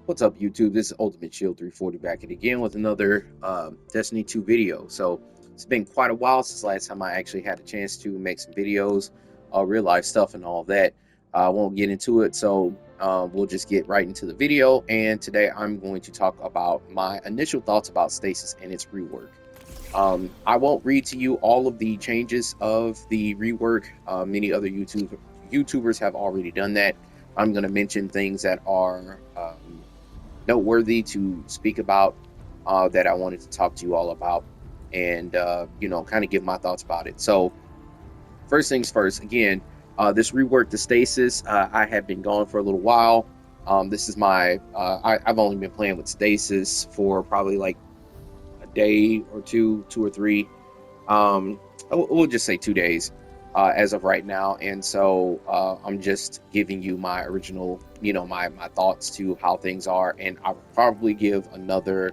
What's up, YouTube? This is Ultimate Shield 340 back at again with another Destiny 2 video. So it's been quite a while since last time I actually had a chance to make some videos, real life stuff and all that. I won't get into it, so we'll just get right into the video. And today I'm going to talk about my initial thoughts about Stasis and its rework. I won't read to you all of the changes of the rework. Many other YouTubers have already done that. I'm going to mention things that are noteworthy to speak about, that I wanted to talk to you all about, and kind of give my thoughts about it. So first things first, again, this rework to Stasis, I have been gone for a little while. This is my I've only been playing with Stasis for probably like a day or two or three. We'll just say 2 days as of right now, and so I'm just giving you my original, my thoughts to how things are, and I'll probably give another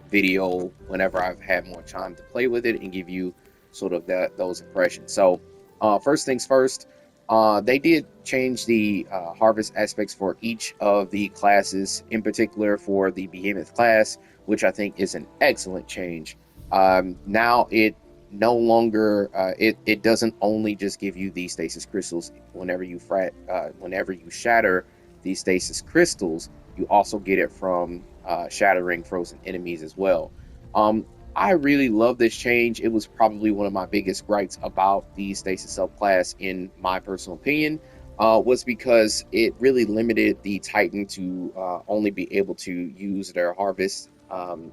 video whenever I've had more time to play with it and give you sort of those impressions. So first things first, they did change the harvest aspects for each of the classes, in particular for the Behemoth class, which I think is an excellent change. Now it no longer it doesn't only just give you the stasis crystals whenever you shatter these stasis crystals. You also get it from shattering frozen enemies as well. I really love this change. It was probably one of my biggest gripes about the stasis subclass, in my personal opinion, was because it really limited the Titan to only be able to use their harvest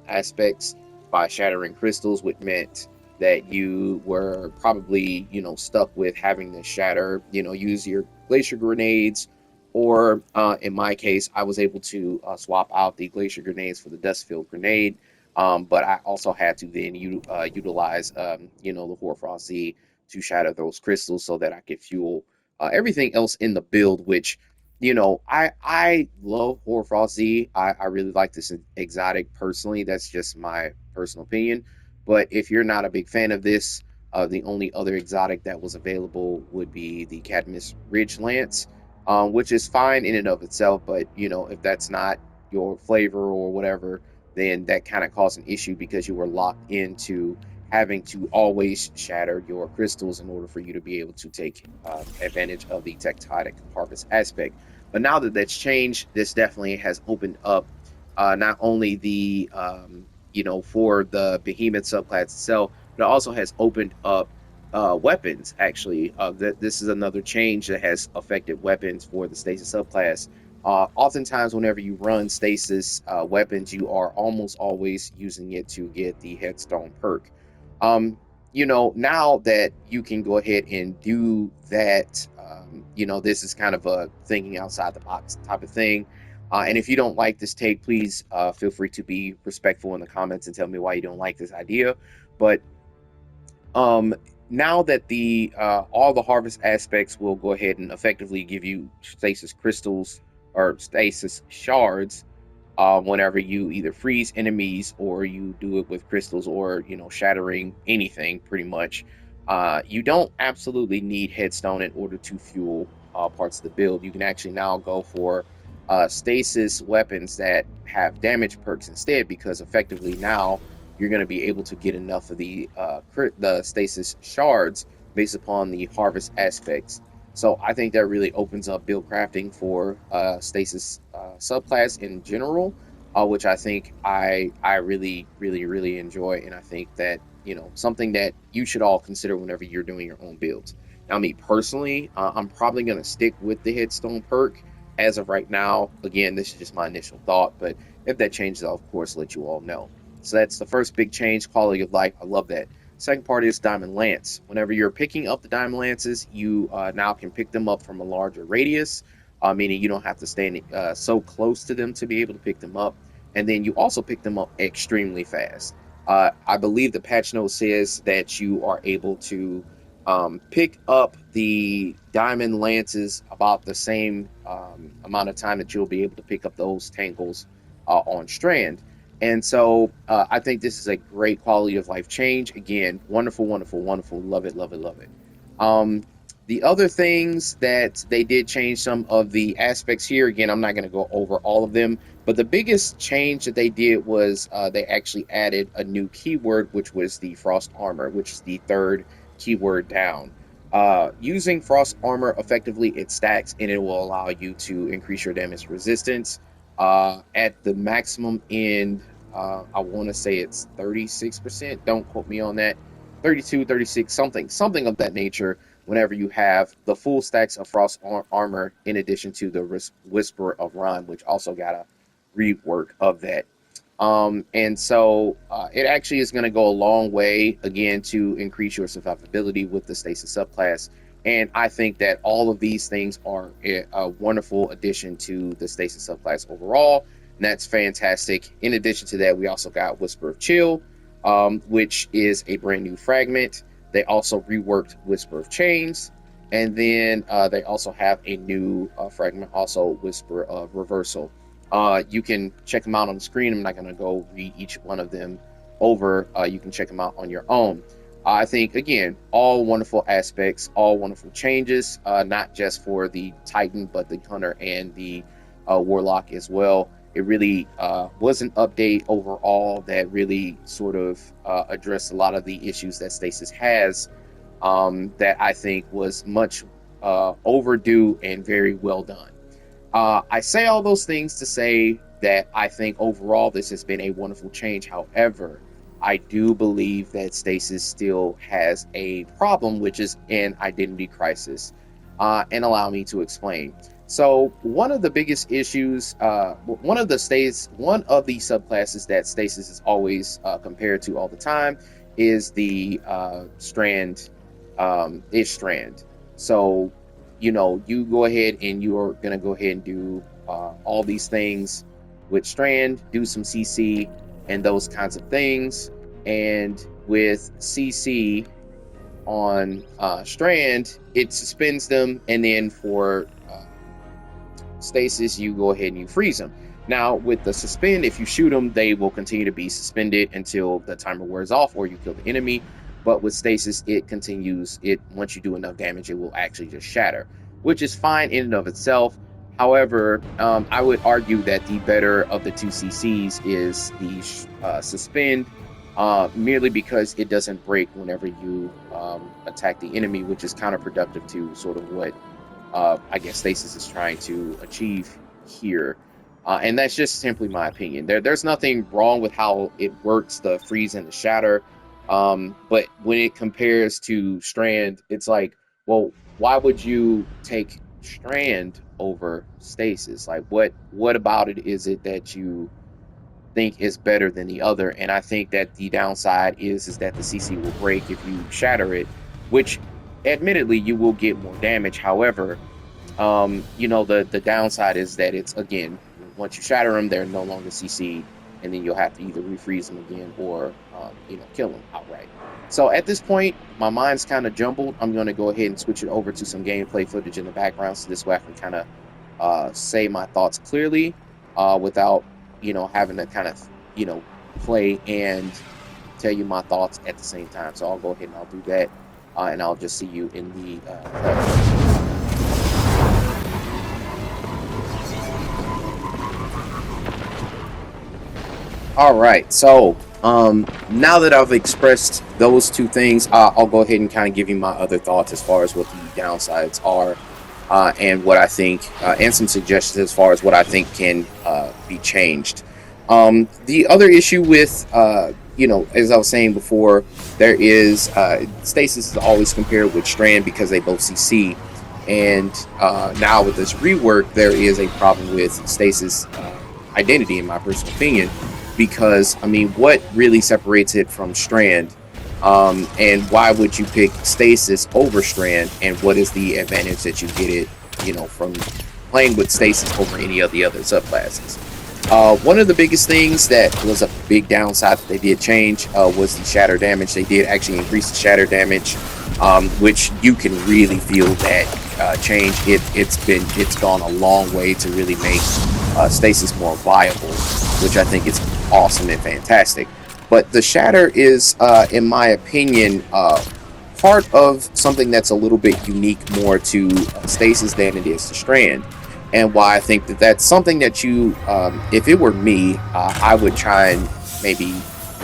aspects by shattering crystals, which meant that you were probably, stuck with having to shatter, use your glacier grenades, or in my case, I was able to swap out the glacier grenades for the dust-filled grenade. But I also had to then utilize, the Hoarfrost Z to shatter those crystals so that I could fuel everything else in the build, which, I love Hoarfrost Z. I really like this exotic personally. That's just my personal opinion. But if you're not a big fan of this, the only other exotic that was available would be the Cadmus Ridge Lance, which is fine in and of itself. But, if that's not your flavor or whatever, then that kind of caused an issue because you were locked into having to always shatter your crystals in order for you to be able to take advantage of the tectonic harvest aspect. But now that that's changed, this definitely has opened up not only the for the behemoth subclass itself, but it also has opened up weapons. Actually, this is another change that has affected weapons for the stasis subclass. Oftentimes, whenever you run stasis weapons, you are almost always using it to get the headstone perk. Now that you can go ahead and do that, this is kind of a thinking outside the box type of thing. And if you don't like this take, please feel free to be respectful in the comments and tell me why you don't like this idea. But um, now that the all the harvest aspects will go ahead and effectively give you stasis crystals or stasis shards whenever you either freeze enemies or you do it with crystals, or shattering anything pretty much. You don't absolutely need headstone in order to fuel parts of the build. You can actually now go for stasis weapons that have damage perks instead, because effectively now you're going to be able to get enough of the stasis shards based upon the harvest aspects. So I think that really opens up build crafting for stasis subclass in general, which I think I really really enjoy, and I think that something that you should all consider whenever you're doing your own builds. Now, me personally, I'm probably going to stick with the headstone perk as of right now. Again, this is just my initial thought, but if that changes, I'll of course let you all know. So that's the first big change, quality of life. I love that. Second part is Diamond Lance. Whenever you're picking up the Diamond Lances, you now can pick them up from a larger radius, meaning you don't have to stand so close to them to be able to pick them up. And then you also pick them up extremely fast. I believe the patch note says that you are able to pick up the Diamond Lances about the same amount of time that you'll be able to pick up those tangles on Strand. And so I think this is a great quality of life change. Again, wonderful, wonderful, wonderful. Love it, love it, love it. The other things that they did change some of the aspects here. Again, I'm not going to go over all of them, but the biggest change that they did was they actually added a new keyword, which was the Frost Armor, which is the third keyword down. Using Frost Armor effectively, it stacks and it will allow you to increase your damage resistance at the maximum end. I want to say it's 36%. Don't quote me on that. 32, 36, something of that nature whenever you have the full stacks of Frost Armor in addition to the Whisper of Rhyme, which also got a rework of that. And so it actually is going to go a long way again to increase your survivability with the Stasis subclass. And I think that all of these things are a wonderful addition to the Stasis subclass overall. And that's fantastic. In addition to that, we also got Whisper of Chill, which is a brand new fragment. They also reworked Whisper of Chains. And then they also have a new fragment, also Whisper of Reversal. You can check them out on the screen. I'm not going to go read each one of them over. You can check them out on your own. I think, again, all wonderful aspects, all wonderful changes, not just for the Titan, but the Hunter and the Warlock as well. It really was an update overall that really sort of addressed a lot of the issues that Stasis has that I think was much overdue and very well done. I say all those things to say that I think overall this has been a wonderful change. However, I do believe that Stasis still has a problem, which is an identity crisis. And allow me to explain. So one of the biggest issues, one of the subclasses that Stasis is always compared to all the time is the Strand. Strand. So you go ahead and you're going to go ahead and do all these things with Strand, do some CC and those kinds of things. And with CC on Strand, it suspends them. And then for Stasis, you go ahead and you freeze them. Now, with the suspend, if you shoot them, they will continue to be suspended until the timer wears off or you kill the enemy. But with Stasis, it continues. Once you do enough damage, it will actually just shatter, which is fine in and of itself. However, I would argue that the better of the two CCs is the suspend, merely because it doesn't break whenever you attack the enemy, which is counterproductive to sort of what I guess Stasis is trying to achieve here. And that's just simply my opinion. There's nothing wrong with how it works, the freeze and the shatter. But when it compares to Strand, it's like, well, why would you take Strand over Stasis? Like, what about it is it that you think is better than the other? And I think that the downside is that the CC will break if you shatter it, which admittedly you will get more damage. However, the downside is that it's, again, once you shatter them, they're no longer CC, and then you'll have to either refreeze them again or kill them outright. So at this point, my mind's kind of jumbled. I'm going to go ahead and switch it over to some gameplay footage in the background, so this way I can kind of say my thoughts clearly without having to kind of play and tell you my thoughts at the same time. So I'll go ahead and I'll do that, and I'll just see you in the All right, so now that I've expressed those two things, I'll go ahead and kind of give you my other thoughts as far as what the downsides are, and what I think, and some suggestions as far as what I think can be changed. The other issue with, as I was saying before, there is Stasis is always compared with Strand because they both CC, and now with this rework, there is a problem with Stasis identity, in my personal opinion. Because, I mean, what really separates it from Strand? And why would you pick Stasis over Strand? And what is the advantage that you get it, from playing with Stasis over any of the other subclasses? One of the biggest things that was a big downside that they did change was the shatter damage. They did actually increase the shatter damage, which you can really feel that change. It's gone a long way to really make Stasis more viable, which I think is awesome and fantastic. But the shatter is, in my opinion, part of something that's a little bit unique more to Stasis than it is to Strand. And why I think that that's something that you, if it were me, I would try and maybe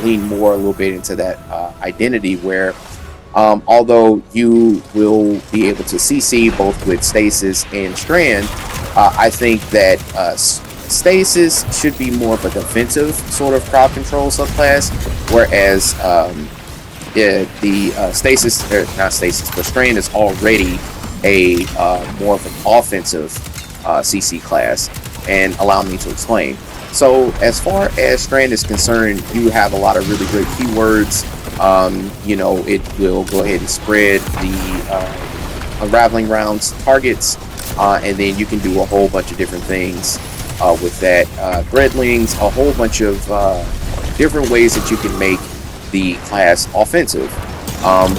lean more a little bit into that identity where although you will be able to CC both with Stasis and Strand, I think that Stasis should be more of a defensive sort of crowd control subclass, whereas the Stasis, or not Stasis, but Strand is already a more of an offensive CC class. And allow me to explain. So as far as Strand is concerned, you have a lot of really great keywords. You know, it will go ahead and spread the unraveling rounds targets, and then you can do a whole bunch of different things with that. Threadlings, a whole bunch of different ways that you can make the class offensive.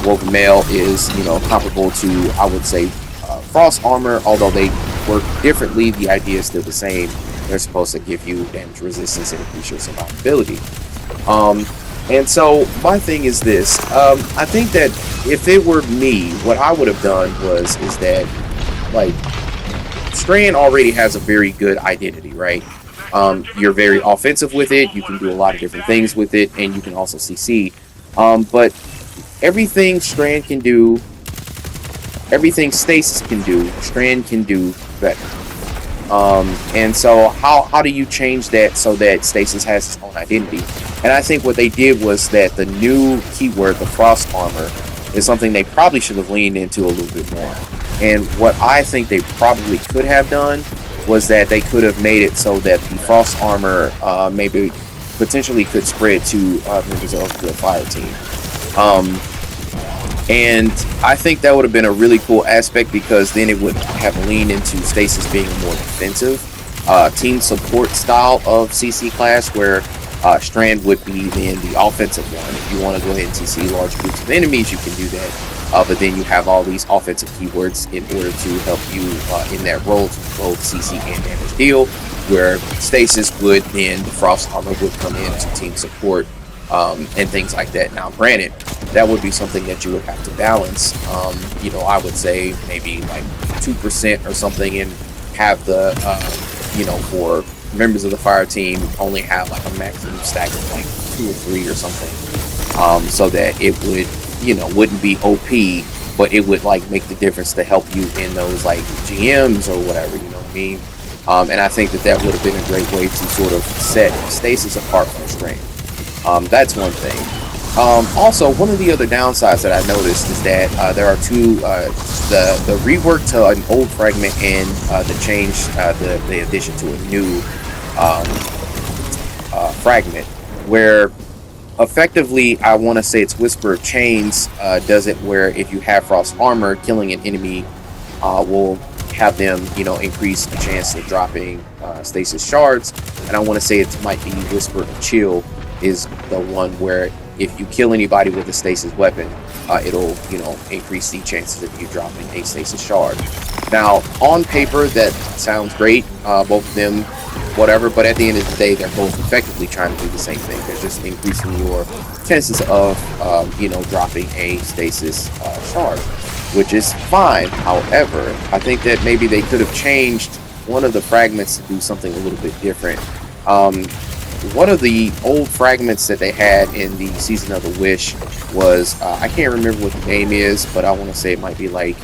Woven Mail is, you know, comparable to, I would say, Frost Armor, although they work differently. The idea is still the same. They're supposed to give you damage resistance and increase your survivability. And so my thing is this, I think that if it were me, what I would have done is that, like, Strand already has a very good identity, right? You're very offensive with it, you can do a lot of different things with it, and you can also CC. But everything Strand can do, everything Stasis can do, Strand can do better. And so how do you change that so that Stasis has its own identity? And I think what they did was that the new keyword, the Frost Armor, is something they probably should have leaned into a little bit more. And what I think they probably could have done was that they could have made it so that the Frost Armor maybe potentially could spread to members of the fire team. And I think that would have been a really cool aspect, because then it would have leaned into Stasis being a more defensive team support style of CC class, where Strand would be then the offensive one. If you want to go ahead and CC large groups of enemies, you can do that. But then you have all these offensive keywords in order to help you in that role to both CC and damage deal, where Stasis would then, the Frost Armor would come in to team support and things like that. Now, granted, that would be something that you would have to balance. You know, I would say maybe like 2% or something, and have the, you know, for members of the fire team only have like a maximum stack of like 2 or 3 or something, so that it would, you know, wouldn't be OP, but it would like make the difference to help you in those like GMs or whatever, you know what I mean? And I think that that would have been a great way to sort of set Stasis apart from Strand. That's one thing. Also, one of the other downsides that I noticed is that there are two, the rework to an old fragment and the change, the addition to a new fragment, where effectively, I want to say it's Whisper of Chains does it, where if you have Frost Armor, killing an enemy will have them, you know, increase the chance of dropping Stasis shards. And I want to say it might be Whisper of Chill is the one where if you kill anybody with a Stasis weapon, it'll, you know, increase the chances of you dropping a Stasis shard. Now, on paper, that sounds great, both of them, whatever, but at the end of the day, they're both effectively trying to do the same thing. They're just increasing your chances of, you know, dropping a Stasis shard, which is fine. However, I think that maybe they could have changed one of the fragments to do something a little bit different. One of the old fragments that they had in the Season of the Wish was, I can't remember what the name is, but I want to say it might be like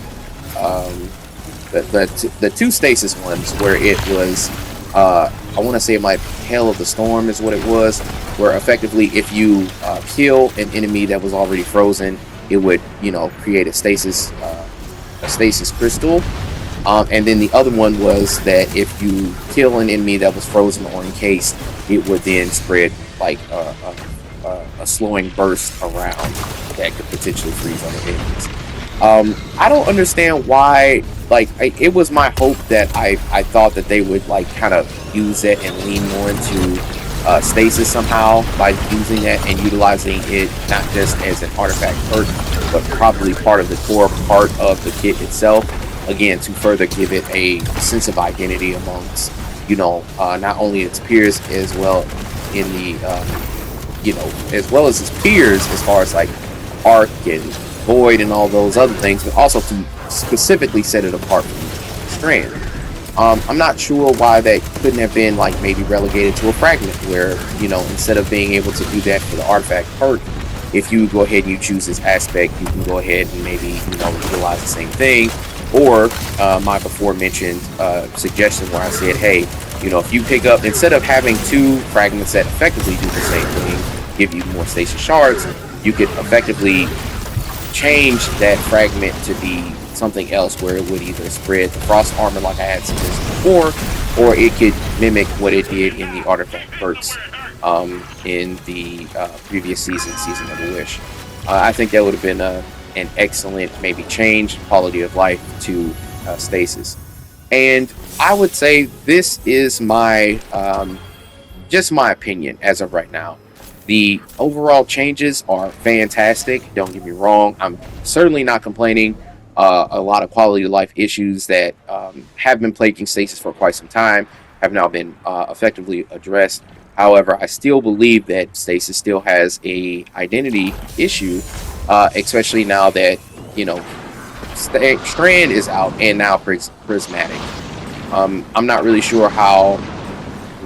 the two Stasis ones, where it was, I want to say it might be Hail of the Storm is what it was, where effectively if you kill an enemy that was already frozen, it would, you know, create a stasis crystal. And then the other one was that if you kill an enemy that was frozen or encased, it would then spread like a slowing burst around that could potentially freeze other enemies. I don't understand why. Like, it was my hope that I thought that they would like kind of use it and lean more into Stasis somehow by using that and utilizing it not just as an artifact perk, but probably part of the core part of the kit itself. Again, to further give it a sense of identity amongst, you know, not only its peers as well in the, you know, as well as its peers as far as like arc and Void and all those other things, but also to specifically set it apart from Strand. I'm not sure why that couldn't have been like maybe relegated to a fragment where, you know, instead of being able to do that for the artifact perk, if you go ahead and you choose this aspect, you can go ahead and maybe, you know, utilize the same thing. Or my before mentioned suggestion where I said, hey, you know, if you pick up, instead of having 2 fragments that effectively do the same thing, give you more stasis shards, you could effectively change that fragment to be something else where it would either spread the frost armor like I had suggested before, or it could mimic what it did in the artifact perks in the previous season of the Wish. I think that would have been an excellent maybe change quality of life to Stasis. And I would say this is my just my opinion as of right now. The overall changes are fantastic. Don't get me wrong. I'm certainly not complaining. A lot of quality of life issues that have been plaguing Stasis for quite some time have now been effectively addressed. However, I still believe that Stasis still has a identity issue, especially now that, you know, Strand is out and now Prismatic. I'm not really sure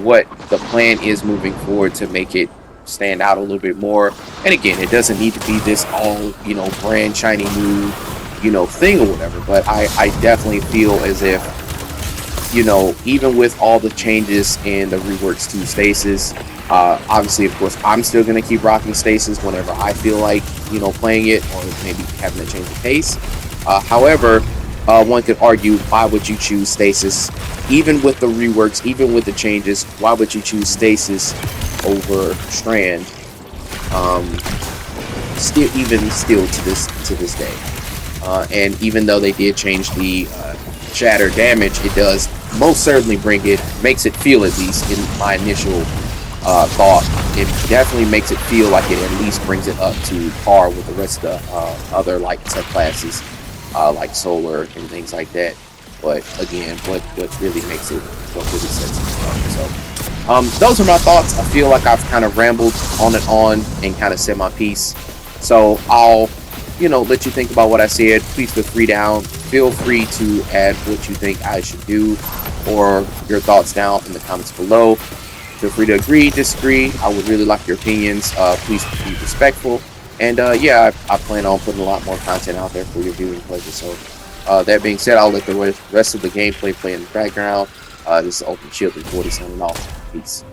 what the plan is moving forward to make it stand out a little bit more. And again, it doesn't need to be this all, you know, brand shiny new, you know, thing or whatever, but I definitely feel as if, you know, even with all the changes in the reworks to Stasis, obviously, of course, I'm still going to keep rocking Stasis whenever I feel like, you know, playing it or maybe having to change the pace. However, one could argue, why would you choose Stasis? Even with the reworks, even with the changes, why would you choose Stasis over Strand? Still to this day. And even though they did change the shatter damage, it does most certainly makes it feel, at least in my initial thought, it definitely makes it feel like it at least brings it up to par with the rest of the other like subclasses like solar and things like that. But again, what really makes it, what really sets it apart. So those are my thoughts. I feel like I've kind of rambled on and kind of said my piece. So I'll, you know, let you think about what I said. Please feel free to add what you think I should do or your thoughts down in the comments below. Feel free to agree, disagree. I would really like your opinions. Please be respectful. And yeah, I plan on putting a lot more content out there for your viewing pleasure. So that being said, I'll let the rest of the gameplay play in the background. This is Open Shield 340 signing off. Peace.